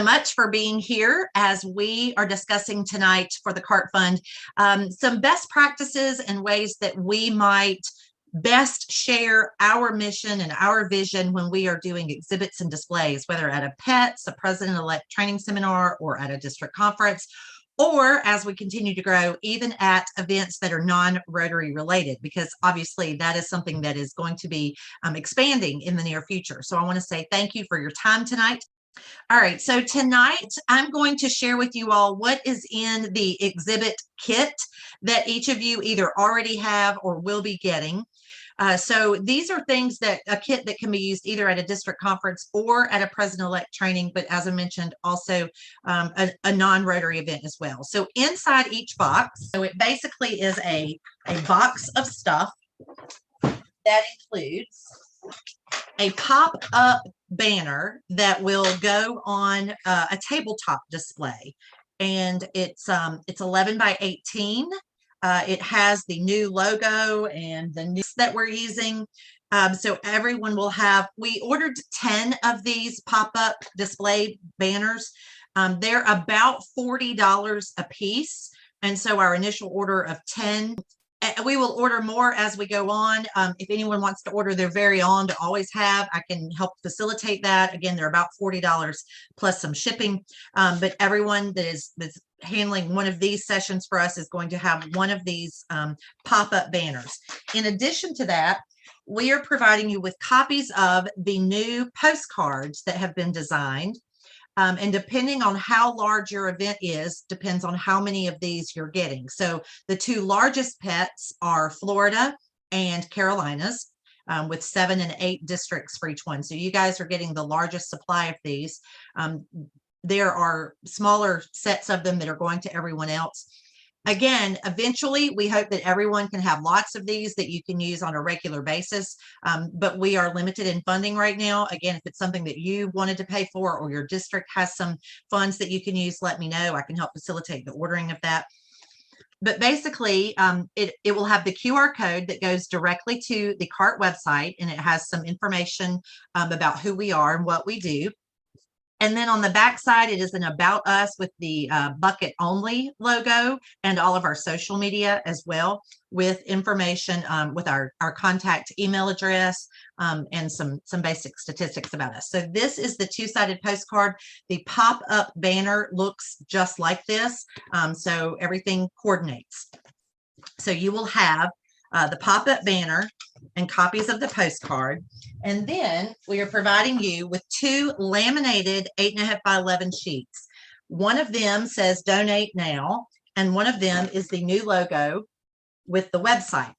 much for being here as we are discussing tonight for the CART Fund some best practices and ways that we might best share our mission and our vision when we are doing exhibits and displays, whether at a PETS, a President-elect training seminar, or at a district conference, or as we continue to grow, even at events that are non-Rotary related, because obviously that is something that is going to be expanding in the near future. So I want to say thank you for your time tonight. All right, so tonight I'm going to share with you all what is in the exhibit kit that each of you either already have or will be getting. So these are things that a kit that can be used either at a district conference or at a President-elect training, but as I mentioned, also a non-Rotary event as well. So inside each box, so it basically is a box of stuff that includes a pop-up banner that will go on a tabletop display, and it's 11 by 18. It has the new logo and the news that we're using. So everyone will have, we ordered 10 of these pop-up display banners. They're about $40 a piece. And so our initial order of 10, we will order more as we go on. If anyone wants to order their very own to always have, I can help facilitate that. Again, they're about $40 plus some shipping. But everyone that's handling one of these sessions for us is going to have one of these pop-up banners. In addition to that, we are providing you with copies of the new postcards that have been designed. And depending on how large your event is, depends on how many of these you're getting. So the two largest PETS are Florida and Carolinas, with 7 and 8 districts for each one. So you guys are getting the largest supply of these. There are smaller sets of them that are going to everyone else. Again, eventually, we hope that everyone can have lots of these that you can use on a regular basis, but we are limited in funding right now. Again, if it's something that you wanted to pay for or your district has some funds that you can use, let me know. I can help facilitate the ordering of that. But basically, it will have the QR code that goes directly to the CART website, and it has some information about who we are and what we do. And then on the back side, it is an About Us with the Bucket Only logo and all of our social media as well, with information with our contact email address and some basic statistics about us. So this is the two-sided postcard. The pop-up banner looks just like this. So everything coordinates. So you will have the pop-up banner and copies of the postcard. And then we are providing you with 2 laminated 8.5 by 11 sheets. One of them says Donate Now, and one of them is the new logo with the website.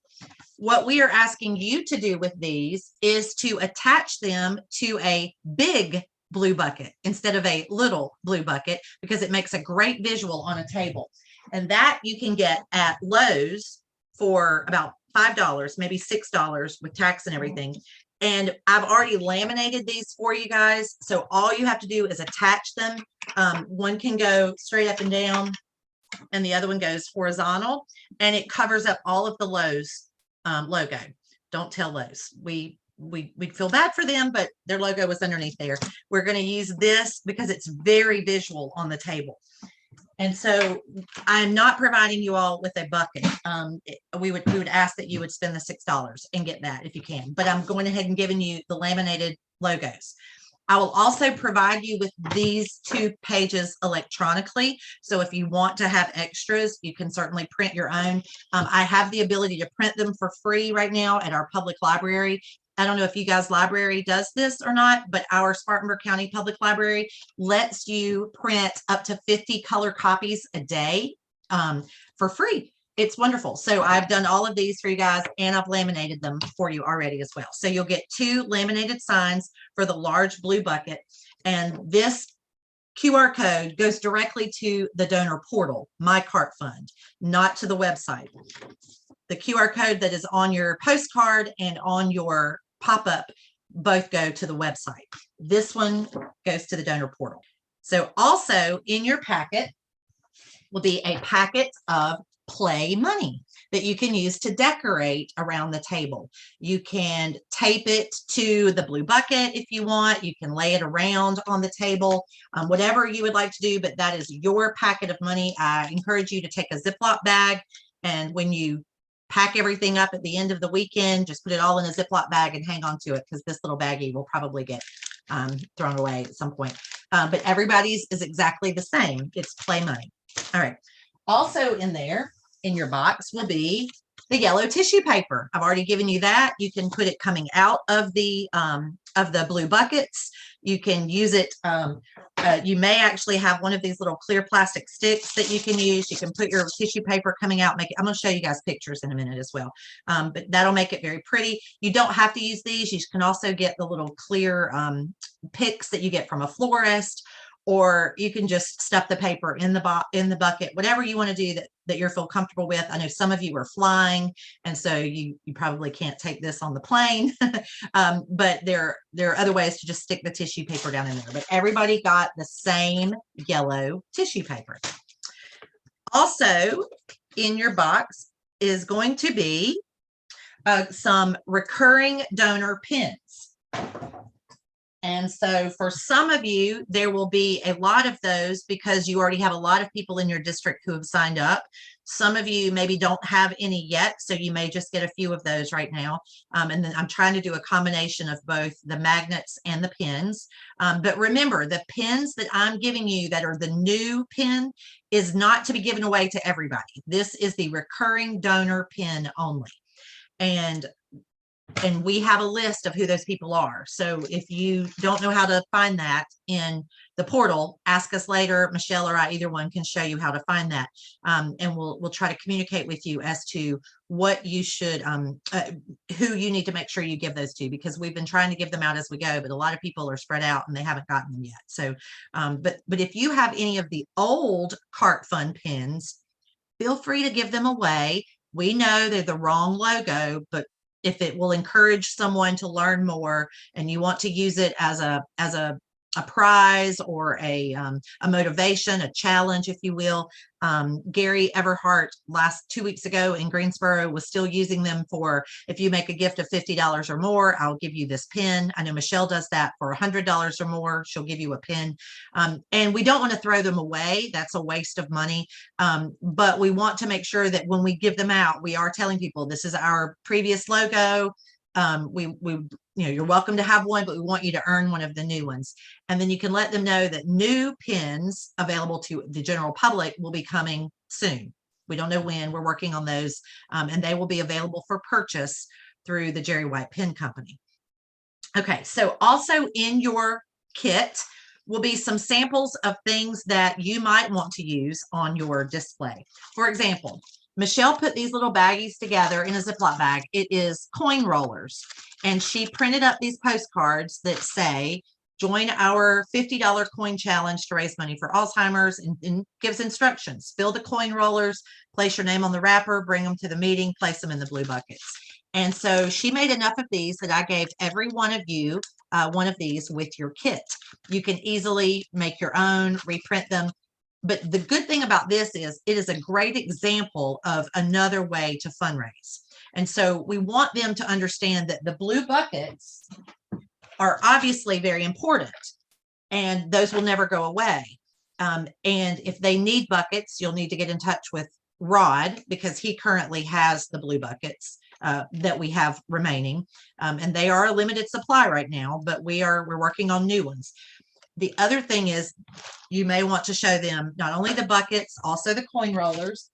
What we are asking you to do with these is to attach them to a big blue bucket instead of a little blue bucket, because it makes a great visual on a table. And that you can get at Lowe's for about $5, maybe $6 with tax and everything. And I've already laminated these for you guys. So all you have to do is attach them. One can go straight up and down, and the other one goes horizontal, and it covers up all of the Lowe's logo. Don't tell Lowe's. We'd feel bad for them, but their logo was underneath there. We're going to use this because it's very visual on the table. And so I'm not providing you all with a bucket. We would ask that you would spend the $6 and get that if you can, but I'm going ahead and giving you the laminated logos. I will also provide you with these 2 pages electronically. So if you want to have extras, you can certainly print your own. I have the ability to print them for free right now at our public library. I don't know if you guys' library does this or not, but our Spartanburg County Public Library lets you print up to 50 color copies a day for free. It's wonderful. So I've done all of these for you guys, and I've laminated them for you already as well. So you'll get 2 laminated signs for the large blue bucket, and this QR code goes directly to the donor portal, My CART Fund, not to the website. The QR code that is on your postcard and on your pop-up both go to the website. This one goes to the donor portal. So also in your packet will be a packet of play money that you can use to decorate around the table. You can tape it to the blue bucket if you want. You can lay it around on the table, whatever you would like to do, but that is your packet of money. I encourage you to take a Ziploc bag, and when you pack everything up at the end of the weekend, just put it all in a Ziploc bag and hang on to it, because this little baggie will probably get thrown away at some point. But everybody's is exactly the same. It's play money. All right. Also in there, in your box, will be the yellow tissue paper. I've already given you that. You can put it coming out of the blue buckets. You can use it. You may actually have one of these little clear plastic sticks that you can use. You can put your tissue paper coming out. Make it. I'm going to show you guys pictures in a minute as well. But that'll make it very pretty. You don't have to use these. You can also get the little clear picks that you get from a florist, or you can just stuff the paper in the bucket, whatever you want to do that you feel comfortable with. I know some of you are flying, and so you probably can't take this on the plane, but there are other ways to just stick the tissue paper down in there. But everybody got the same yellow tissue paper. Also in your box is going to be some recurring donor pins. And so for some of you, there will be a lot of those because you already have a lot of people in your district who have signed up. Some of you maybe don't have any yet, so you may just get a few of those right now. And then I'm trying to do a combination of both the magnets and the pins. But remember, the pins that I'm giving you that are the new pin is not to be given away to everybody. This is the recurring donor pin only. And we have a list of who those people are. So if you don't know how to find that in the portal, ask us later. Michelle or I, either one, can show you how to find that. And we'll try to communicate with you as to what you should, who you need to make sure you give those to, because we've been trying to give them out as we go, but a lot of people are spread out and they haven't gotten them yet. So, but if you have any of the old Cart Fund pins, feel free to give them away. We know they're the wrong logo, but if it will encourage someone to learn more and you want to use it as a prize or a motivation, a challenge, if you will. Gary Everhart 2 weeks ago in Greensboro was still using them for, if you make a gift of $50 or more, I'll give you this pin. I know Michelle does that for $100 or more. She'll give you a pin. And we don't want to throw them away. That's a waste of money. But we want to make sure that when we give them out, we are telling people this is our previous logo. You're welcome to have one, but we want you to earn one of the new ones. And then you can let them know that new pins available to the general public will be coming soon. We don't know when. We're working on those, and they will be available for purchase through the Jerry White Pin Company. Okay, so also in your kit will be some samples of things that you might want to use on your display. For example, Michelle put these little baggies together in a Ziploc bag. It is coin rollers. And she printed up these postcards that say, join our $50 coin challenge to raise money for Alzheimer's, and gives instructions. Fill the coin rollers, place your name on the wrapper, bring them to the meeting, place them in the blue buckets. And so she made enough of these that I gave every one of you one of these with your kit. You can easily make your own, reprint them. But the good thing about this is it is a great example of another way to fundraise. And so we want them to understand that the blue buckets are obviously very important, and those will never go away. And if they need buckets, you'll need to get in touch with Rod, because he currently has the blue buckets that we have remaining. And they are a limited supply right now, but we're working on new ones. The other thing is you may want to show them not only the buckets, also the coin rollers.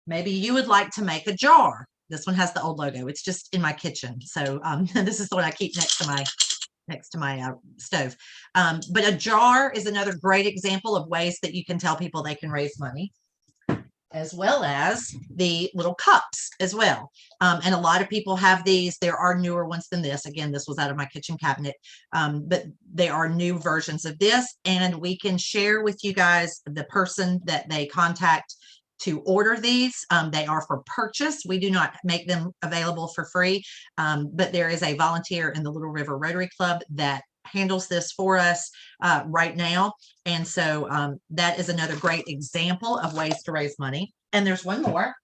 Maybe you would like to make a jar. This one has the old logo. It's just in my kitchen. So this is the one I keep next to my stove. But a jar is another great example of ways that you can tell people they can raise money, as well as the little cups as well. And a lot of people have these. There are newer ones than this. Again, this was out of my kitchen cabinet, but they are new versions of this. And we can share with you guys the person that they contact to order these. They are for purchase. We do not make them available for free, but there is a volunteer in the Little River Rotary Club that handles this for us right now. And so that is another great example of ways to raise money. And there's one more,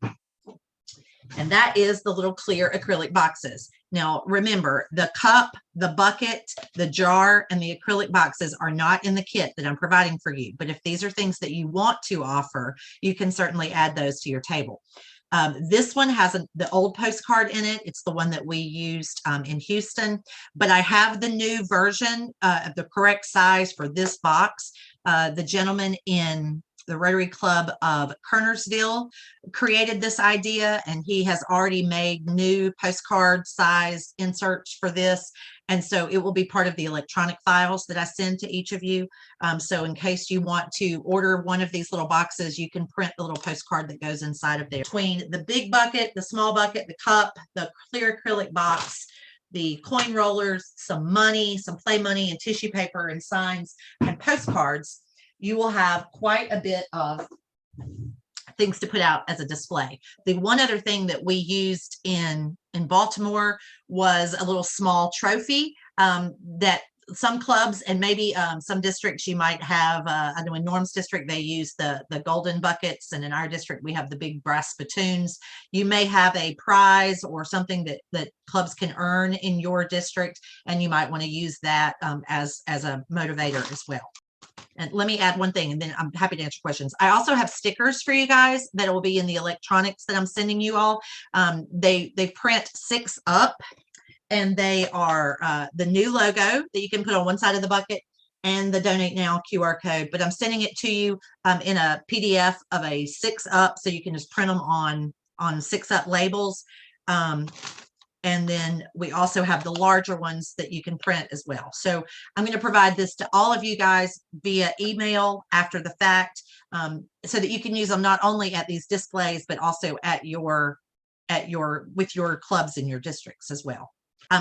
and that is the little clear acrylic boxes. Now, remember, the cup, the bucket, the jar, and the acrylic boxes are not in the kit that I'm providing for you. But if these are things that you want to offer, you can certainly add those to your table. This one has the old postcard in it. It's the one that we used in Houston, but I have the new version of the correct size for this box. The gentleman in the Rotary Club of Kernersville created this idea, and he has already made new postcard size inserts for this. And so it will be part of the electronic files that I send to each of you. So in case you want to order one of these little boxes, you can print the little postcard that goes inside of there. Between the big bucket, the small bucket, the cup, the clear acrylic box, the coin rollers, some money, some play money, and tissue paper and signs and postcards, you will have quite a bit of things to put out as a display. The one other thing that we used in Baltimore was a little small trophy that some clubs and maybe some districts you might have. I know in Norm's district they use the golden buckets, and in our district we have the big brass spittoons. You may have a prize or something that clubs can earn in your district, and you might want to use that as a motivator as well. And let me add one thing, and then I'm happy to answer questions. I also have stickers for you guys that will be in the electronics that I'm sending you all. They print 6 up, and they are the new logo that you can put on one side of the bucket and the Donate Now QR code. But I'm sending it to you in a PDF of a 6 up, so you can just print them on 6 up labels. And then we also have the larger ones that you can print as well. So I'm going to provide this to all of you guys via email after the fact, so that you can use them not only at these displays, but also with your clubs in your districts as well.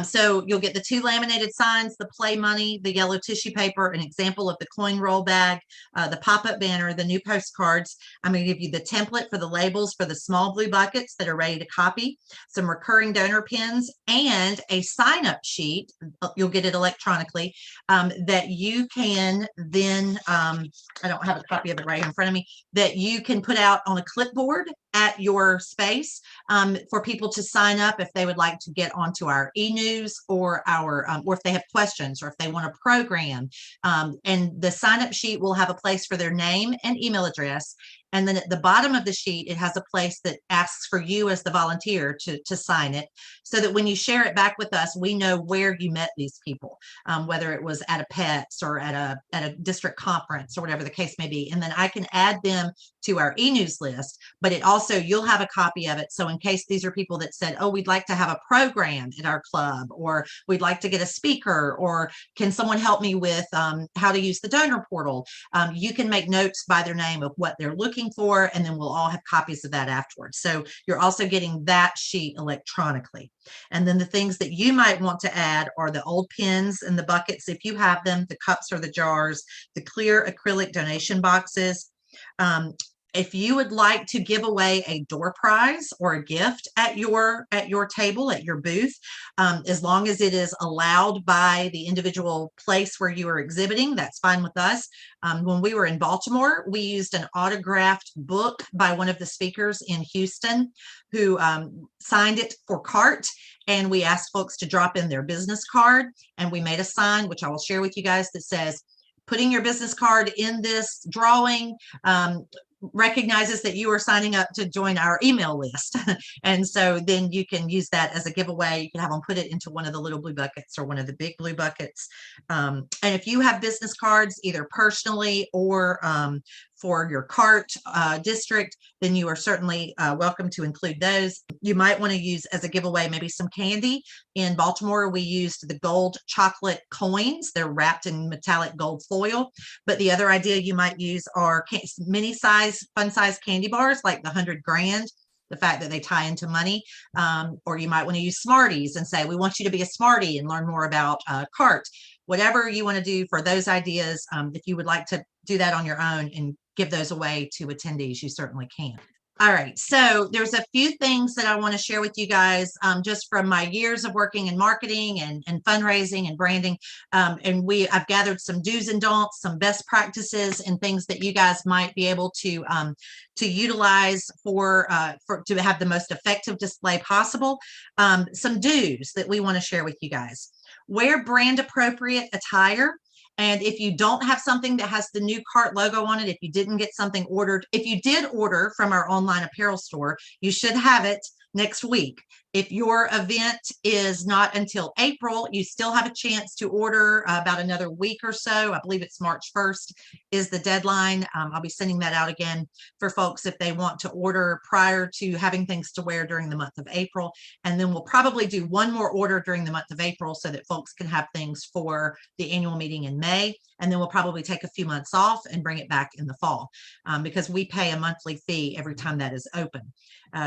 So you'll get the 2 laminated signs, the play money, the yellow tissue paper, an example of the coin roll bag, the pop-up banner, the new postcards. I'm going to give you the template for the labels for the small blue buckets that are ready to copy, some recurring donor pins, and a sign-up sheet. You'll get it electronically, that you can then, I don't have a copy of it right in front of me, that you can put out on a clipboard at your space for people to sign up if they would like to get onto our e-news or or if they have questions or if they want a program. And the sign-up sheet will have a place for their name and email address. And then at the bottom of the sheet, it has a place that asks for you as the volunteer to sign it, so that when you share it back with us, we know where you met these people, whether it was at a PETS or at a district conference or whatever the case may be. And then I can add them to our e-news list, but it also, you'll have a copy of it. So in case these are people that said, oh, we'd like to have a program at our club, or we'd like to get a speaker, or can someone help me with how to use the donor portal, you can make notes by their name of what they're looking for, and then we'll all have copies of that afterwards. So you're also getting that sheet electronically. And then the things that you might want to add are the old pins and the buckets, if you have them, the cups or the jars, the clear acrylic donation boxes. If you would like to give away a door prize or a gift at your table, at your booth, as long as it is allowed by the individual place where you are exhibiting, that's fine with us. When we were in Baltimore, we used an autographed book by one of the speakers in Houston who signed it for CART, and we asked folks to drop in their business card, and we made a sign, which I will share with you guys, that says, putting your business card in this drawing recognizes that you are signing up to join our email list. And so then you can use that as a giveaway. You can have them put it into one of the little blue buckets or one of the big blue buckets. And if you have business cards, either personally or for your CART district, then you are certainly welcome to include those. You might want to use as a giveaway maybe some candy. In Baltimore, we used the gold chocolate coins. They're wrapped in metallic gold foil. But the other idea you might use are mini size, fun size candy bars, like the 100 grand. The fact that they tie into money, or you might want to use Smarties and say, we want you to be a Smartie and learn more about CART. Whatever you want to do for those ideas, if you would like to do that on your own and give those away to attendees, you certainly can. All right, so there's a few things that I want to share with you guys, just from my years of working in marketing and fundraising and branding. And I've gathered some do's and don'ts, some best practices, and things that you guys might be able to utilize to have the most effective display possible. Some do's that we want to share with you guys: wear brand appropriate attire. And if you don't have something that has the new cart logo on it, if you didn't get something ordered, if you did order from our online apparel store, you should have it next week. If your event is not until April, you still have a chance to order about another week or so. I believe it's March 1st is the deadline. I'll be sending that out again for folks if they want to order prior to having things to wear during the month of April. And then we'll probably do one more order during the month of April so that folks can have things for the annual meeting in May. And then we'll probably take a few months off and bring it back in the fall, because we pay a monthly fee every time that is open.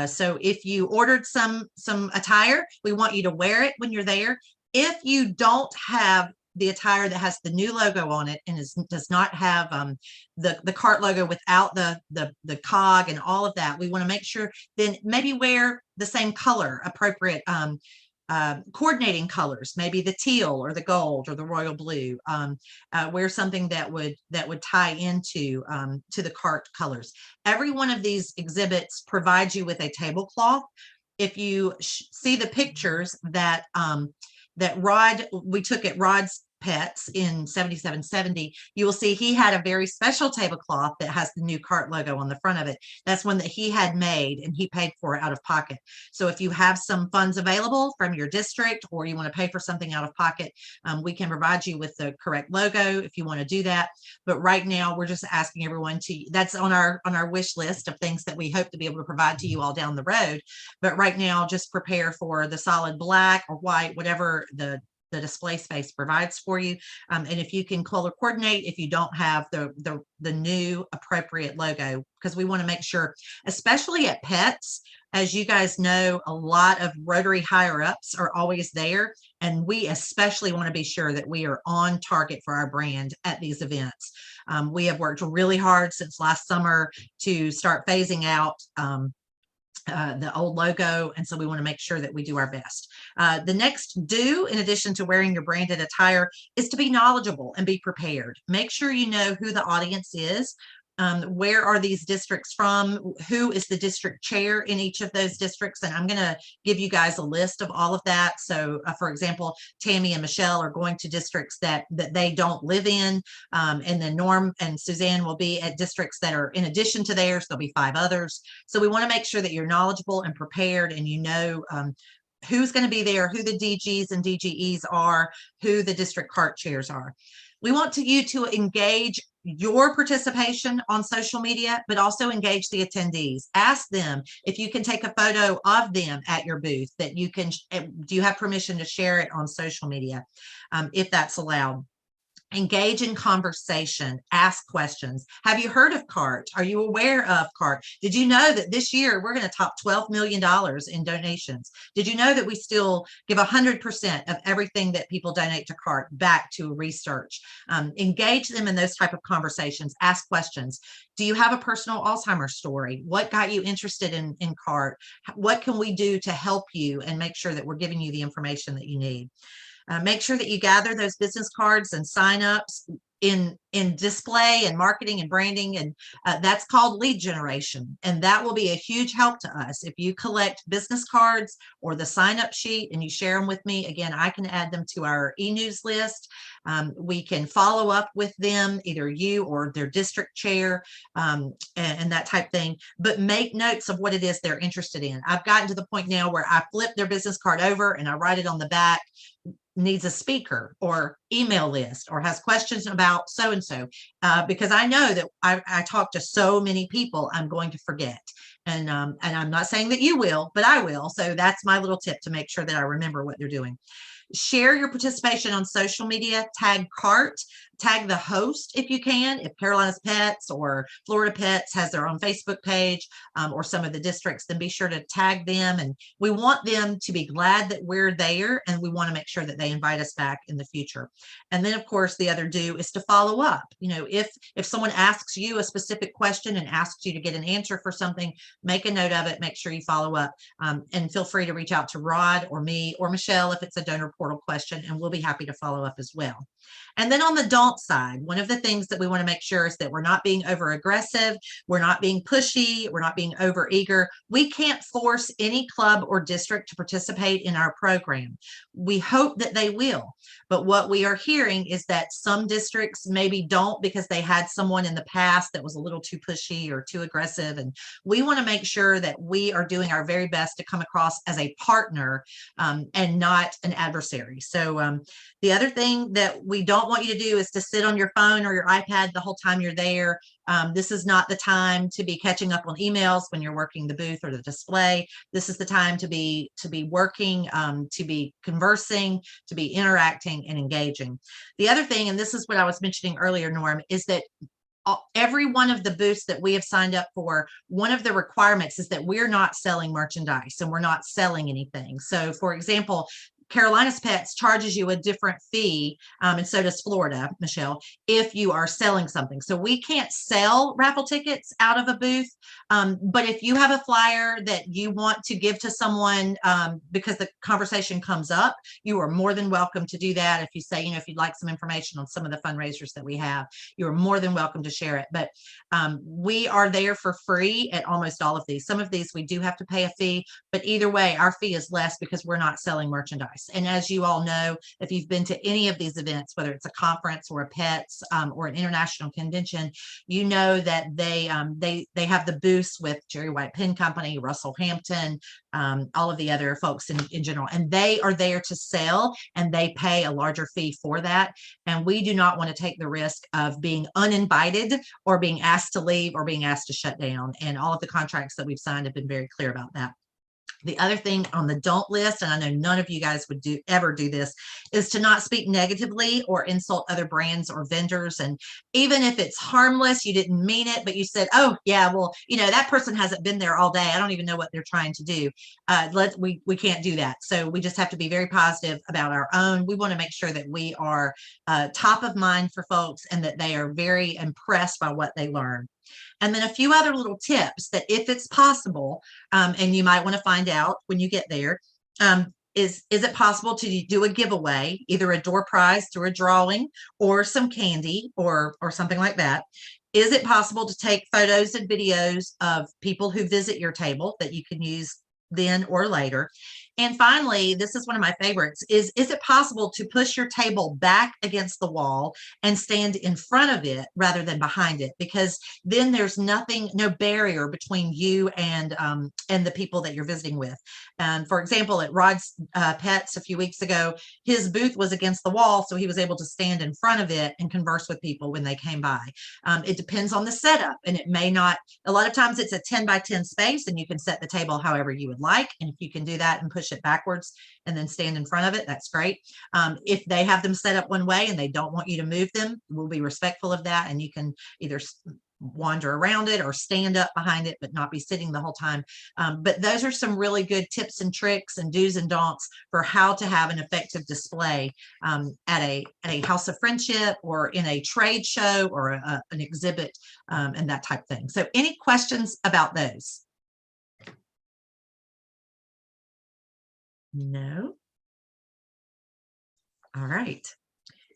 So if you ordered some attire, we want you to wear it when you're there. If you don't have the attire that has the new logo on it and does not have the cart logo without the cog and all of that, we want to make sure then maybe wear the same color, appropriate coordinating colors, maybe the teal or the gold or the royal blue. Wear something that would tie into to the cart colors. Every one of these exhibits provides you with a tablecloth. If you see the pictures that we took at Rod's Pets in 7770, you will see he had a very special tablecloth that has the new cart logo on the front of it. That's one that he had made and he paid for out of pocket. So if you have some funds available from your district, or you want to pay for something out of pocket, we can provide you with the correct logo if you want to do that. But right now we're just asking everyone that's on our wish list of things that we hope to be able to provide to you all down the road. But right now, just prepare for the solid black or white, whatever the display space provides for you. And if you can color coordinate, if you don't have the new appropriate logo, because we want to make sure, especially at Pets, as you guys know, a lot of Rotary higher ups are always there. And we especially want to be sure that we are on target for our brand at these events. We have worked really hard since last summer to start phasing out the old logo. And so we want to make sure that we do our best. The next do, in addition to wearing your branded attire, is to be knowledgeable and be prepared. Make sure you know who the audience is. Where are these districts from? Who is the district chair in each of those districts? And I'm going to give you guys a list of all of that. So, for example, Tammy and Michelle are going to districts that they don't live in. And then Norm and Suzanne will be at districts that are in addition to theirs. There'll be 5 others. So we want to make sure that you're knowledgeable and prepared, and you know who's going to be there, who the DGs and DGEs are, who the district cart chairs are. We want you to engage your participation on social media, but also engage the attendees. Ask them if you can take a photo of them at your booth, that you can, do you have permission to share it on social media, if that's allowed. Engage in conversation, ask questions. Have you heard of CART? Are you aware of CART? Did you know that this year we're going to top $12 million in donations? Did you know that we still give 100% of everything that people donate to CART back to research? Engage them in those type of conversations, ask questions. Do you have a personal Alzheimer's story? What got you interested in CART? What can we do to help you and make sure that we're giving you the information that you need? Make sure that you gather those business cards and signups in display and marketing and branding, and that's called lead generation, and that will be a huge help to us. If you collect business cards or the sign up sheet and you share them with me, again, I can add them to our e-news list. We can follow up with them, either you or their district chair, and that type thing, but make notes of what it is they're interested in. I've gotten to the point now where I flip their business card over and I write it on the back, needs a speaker or email list, or has questions about so-and-so, because I know that I talk to so many people, I'm going to forget. And I'm not saying that you will, but I will. So that's my little tip to make sure that I remember what they're doing. Share your participation on social media, tag CART, tag the host if you can. If Carolina's Pets or Florida Pets has their own Facebook page, or some of the districts, then be sure to tag them. And we want them to be glad that we're there, and we want to make sure that they invite us back in the future. And then, of course, the other do is to follow up. You know, if someone asks you a specific question and asks you to get an answer for something, make a note of it, make sure you follow up, and feel free to reach out to Rod or me or Michelle if it's a donor portal question, and we'll be happy to follow up as well. And then on the don't side, one of the things that we want to make sure is that we're not being over aggressive, we're not being pushy, we're not being over eager. We can't force any club or district to participate in our program. We hope that they will, but what we are hearing is that some districts maybe don't because they had someone in the past that was a little too pushy or too aggressive. And we want to make sure that we are doing our very best to come across as a partner, and not an adversary. So the other thing that we don't want you to do is to sit on your phone or your iPad the whole time you're there. This is not the time to be catching up on emails when you're working the booth or the display. This is the time to be working, to be conversing, to be interacting and engaging. The other thing, and this is what I was mentioning earlier, Norm, is that every one of the booths that we have signed up for, one of the requirements is that we're not selling merchandise and we're not selling anything. So for example, Carolina's Pets charges you a different fee, and so does Florida, Michelle, if you are selling something. So we can't sell raffle tickets out of a booth, but if you have a flyer that you want to give to someone, because the conversation comes up, you are more than welcome to do that. If you say, you know, if you'd like some information on some of the fundraisers that we have, you're more than welcome to share it. But we are there for free at almost all of these. Some of these we do have to pay a fee, but either way, our fee is less because we're not selling merchandise. And as you all know, if you've been to any of these events, whether it's a conference or a pets, or an international convention, you know that they have the booths with Jerry White Pen Company, Russell Hampton, all of the other folks in general, and they are there to sell, and they pay a larger fee for that. And we do not want to take the risk of being uninvited or being asked to leave or being asked to shut down. And all of the contracts that we've signed have been very clear about that. The other thing on the don't list, and I know none of you guys would ever do this, is to not speak negatively or insult other brands or vendors. And even if it's harmless, you didn't mean it, but you said, oh yeah, well, you know, that person hasn't been there all day, I don't even know what they're trying to do. We can't do that. So we just have to be very positive about our own. We want to make sure that we are top of mind for folks and that they are very impressed by what they learn. And then a few other little tips that if it's possible, and you might want to find out when you get there, is it possible to do a giveaway, either a door prize through a drawing or some candy or something like that? Is it possible to take photos and videos of people who visit your table that you can use then or later? And finally, this is one of my favorites, is it possible to push your table back against the wall and stand in front of it rather than behind it? Because then there's no barrier between you and the people that you're visiting with. For example, at Rod's Pets a few weeks ago, his booth was against the wall, so he was able to stand in front of it and converse with people when they came by. It depends on the setup, and it may not, a lot of times it's a 10 by 10 space, and you can set the table however you would like. And if you can do that and push it backwards and then stand in front of it, that's great. If they have them set up one way and they don't want you to move them, we'll be respectful of that, and you can either wander around it or stand up behind it, but not be sitting the whole time. But those are some really good tips and tricks and do's and don'ts for how to have an effective display at a House of Friendship or in a trade show or an exhibit, and that type of thing. So any questions about those? No. All right.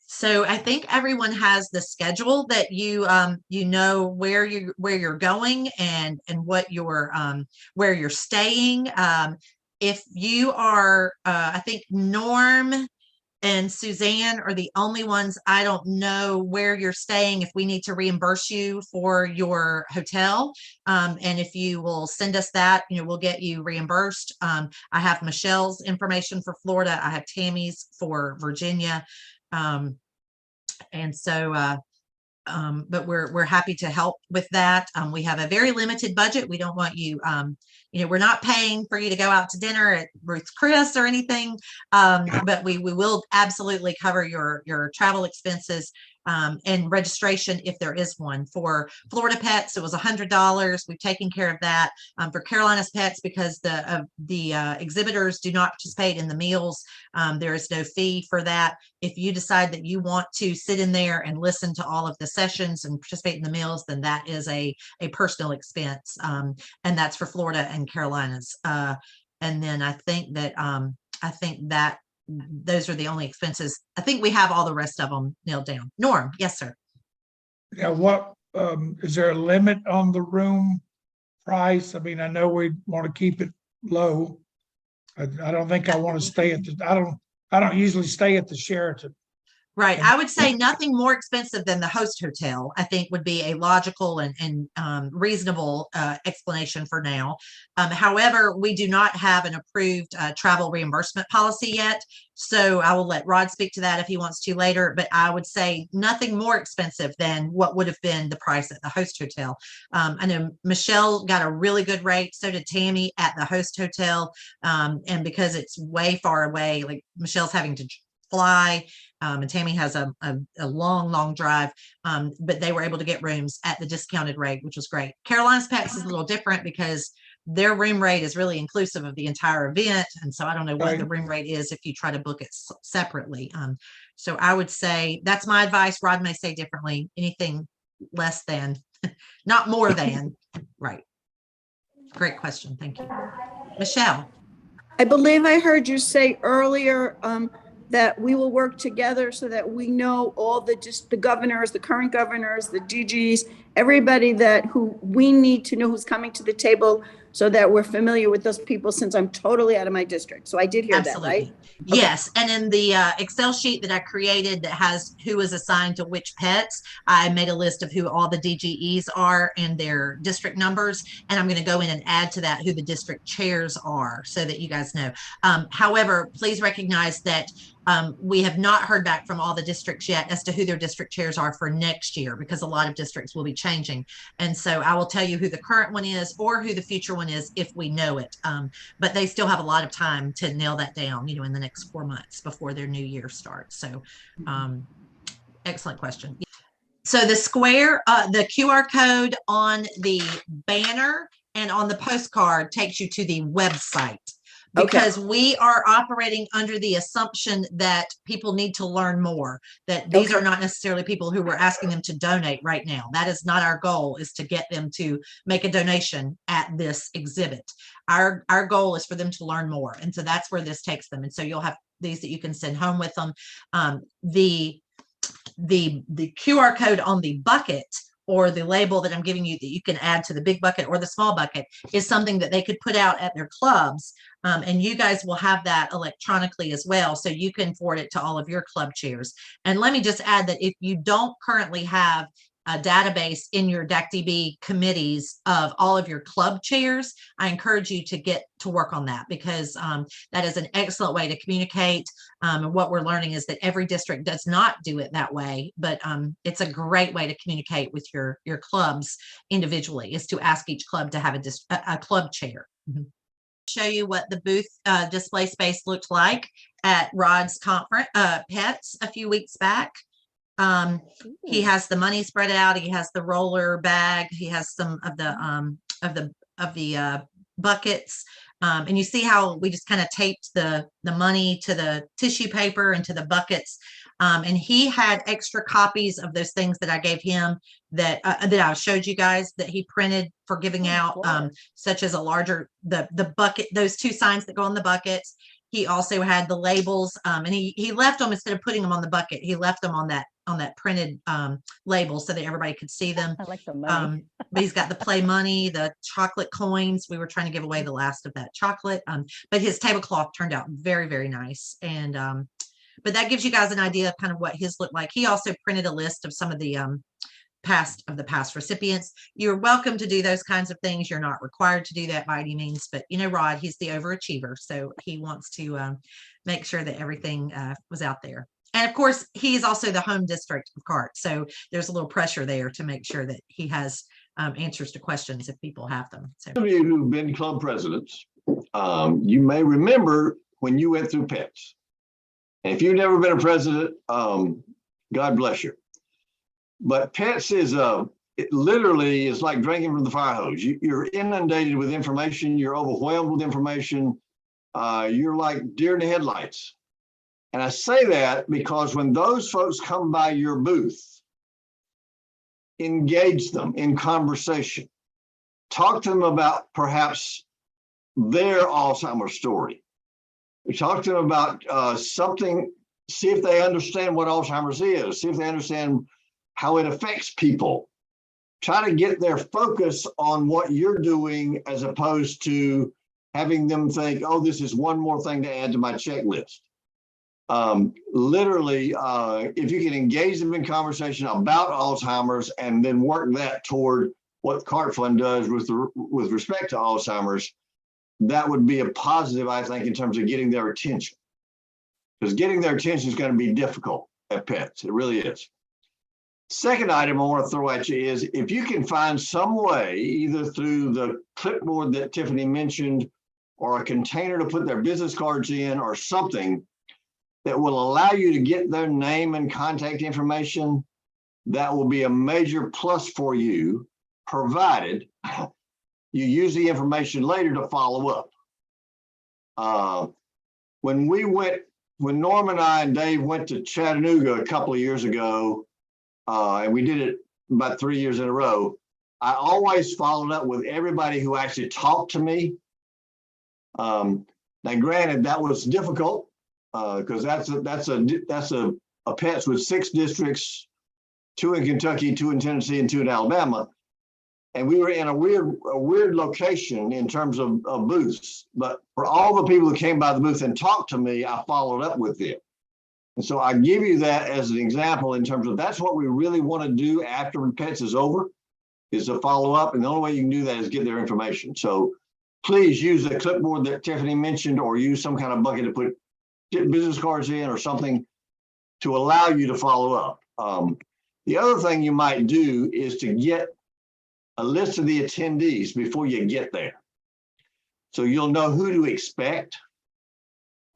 So I think everyone has the schedule that you know where you're going and what your where you're staying. If you are, I think Norm and Suzanne are the only ones. I don't know where you're staying, if we need to reimburse you for your hotel. And if you will send us that, you know, we'll get you reimbursed. I have Michelle's information for Florida. I have Tammy's for Virginia. And so but we're happy to help with that. We have a very limited budget. We don't want you, we're not paying for you to go out to dinner at Ruth's Chris or anything, but we will absolutely cover your travel expenses and registration if there is one. For Florida Pets, it was $100. We've taken care of that. For Carolina's Pets, because the exhibitors do not participate in the meals, there is no fee for that. If you decide that you want to sit in there and listen to all of the sessions and participate in the meals, then that is a personal expense, and that's for Florida and Carolinas. And then I think that those are the only expenses. I think we have all the rest of them nailed down. Norm, yes, sir. Yeah, what is there a limit on the room price? I mean, I know we want to keep it low. I don't think I want to stay at the, I don't usually stay at the Sheraton. Right. I would say nothing more expensive than the host hotel, I think would be a logical and reasonable explanation for now. However, we do not have an approved travel reimbursement policy yet. So I will let Rod speak to that if he wants to later, but I would say nothing more expensive than what would have been the price at the host hotel. I know Michelle got a really good rate. So did Tammy at the host hotel. And because it's way far away, like Michelle's having to fly, and Tammy has a long drive, but they were able to get rooms at the discounted rate, which was great. Carolina's Pets is a little different because their room rate is really inclusive of the entire event. And so I don't know what the room rate is if you try to book it separately. So I would say that's my advice. Rod may say differently, anything less than, not more than, right. Great question. Thank you. Michelle. I believe I heard you say earlier that we will work together so that we know all the governors, the current governors, the DGs, everybody who we need to know who's coming to the table so that we're familiar with those people, since I'm totally out of my district. So I did hear that, right? Yes. Okay. And in the Excel sheet that I created that has who is assigned to which pets, I made a list of who all the DGEs are and their district numbers. And I'm going to go in and add to that who the district chairs are so that you guys know. However, please recognize that we have not heard back from all the districts yet as to who their district chairs are for next year, because a lot of districts will be changing. And so I will tell you who the current one is or who the future one is if we know it. But they still have a lot of time to nail that down, in the next 4 months before their new year starts. So excellent question. So the square, the QR code on the banner and on the postcard takes you to the website. Because we are operating under the assumption that people need to learn more, that these are not necessarily people who we're asking them to donate right now. That is not our goal, is to get them to make a donation at this exhibit. Our goal is for them to learn more. And so that's where this takes them. And so you'll have these that you can send home with them. The QR code on the bucket or the label that I'm giving you that you can add to the big bucket or the small bucket is something that they could put out at their clubs. And you guys will have that electronically as well. So you can forward it to all of your club chairs. And let me just add that if you don't currently have a database in your DACDB committees of all of your club chairs, I encourage you to get to work on that, because that is an excellent way to communicate. And what we're learning is that every district does not do it that way, but it's a great way to communicate with your clubs individually, is to ask each club to have a club chair. Mm-hmm. Show you what the booth display space looked like at Rod's conference, Pets, a few weeks back. He has the money spread out. He has the roller bag. He has some of the buckets. And you see how we just kind of taped the money to the tissue paper and to the buckets. And he had extra copies of those things that I gave him that I showed you guys that he printed for giving out, such as a larger, the bucket, those 2 signs that go on the buckets. He also had the labels, and he left them, instead of putting them on the bucket, he left them on that printed label so that everybody could see them. I like the money. But he's got the play money, the chocolate coins. We were trying to give away the last of that chocolate. But his tablecloth turned out very, very nice. And but that gives you guys an idea of kind of what his looked like. He also printed a list of some of the past recipients. You're welcome to do those kinds of things. You're not required to do that by any means, but Rod, he's the overachiever, so he wants to make sure that everything was out there. And of course, he's also the home district of CART. So there's a little pressure there to make sure that he has answers to questions if people have them. So Some of you who've been club presidents, you may remember when you went through PETS. And if you've never been a president, God bless you. But PETS is it literally is like drinking from the fire hose. You're inundated with information. You're overwhelmed with information. You're like deer in the headlights. And I say that because when those folks come by your booth, engage them in conversation. Talk to them about perhaps their Alzheimer's story. Talk to them about something, see if they understand what Alzheimer's is, see if they understand how it affects people. Try to get their focus on what you're doing as opposed to having them think, oh, this is one more thing to add to my checklist. Literally, if you can engage them in conversation about Alzheimer's and then work that toward what CART Fund does with respect to Alzheimer's, that would be a positive, I think, in terms of getting their attention. Because getting their attention is going to be difficult at PETS. It really is. Second item I want to throw at you is if you can find some way, either through the clipboard that Tiffany mentioned or a container to put their business cards in or something that will allow you to get their name and contact information, that will be a major plus for you, provided you use the information later to follow up. When Norm and I and Dave went to Chattanooga a couple of years ago, and we did it about 3 years in a row, I always followed up with everybody who actually talked to me. Now, granted, that was difficult because that's a PETS with 6 districts, 2 in Kentucky, 2 in Tennessee, and 2 in Alabama. And we were in a weird location in terms of booths. But for all the people who came by the booth and talked to me, I followed up with them. And so I give you that as an example in terms of that's what we really want to do after PETS is over, is to follow up. And the only way you can do that is get their information. So please use the clipboard that Tiffany mentioned or use some kind of bucket to put business cards in or something to allow you to follow up. The other thing you might do is to get a list of the attendees before you get there. So you'll know who to expect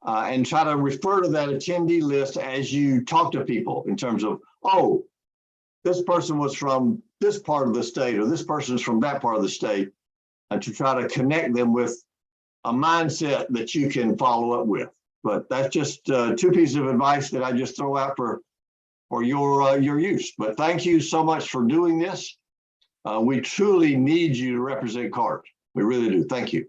and try to refer to that attendee list as you talk to people in terms of, oh, this person was from this part of the state or this person is from that part of the state, and to try to connect them with a mindset that you can follow up with. But that's just 2 pieces of advice that I just throw out for your use. But thank you so much for doing this. We truly need you to represent CART. We really do. Thank you.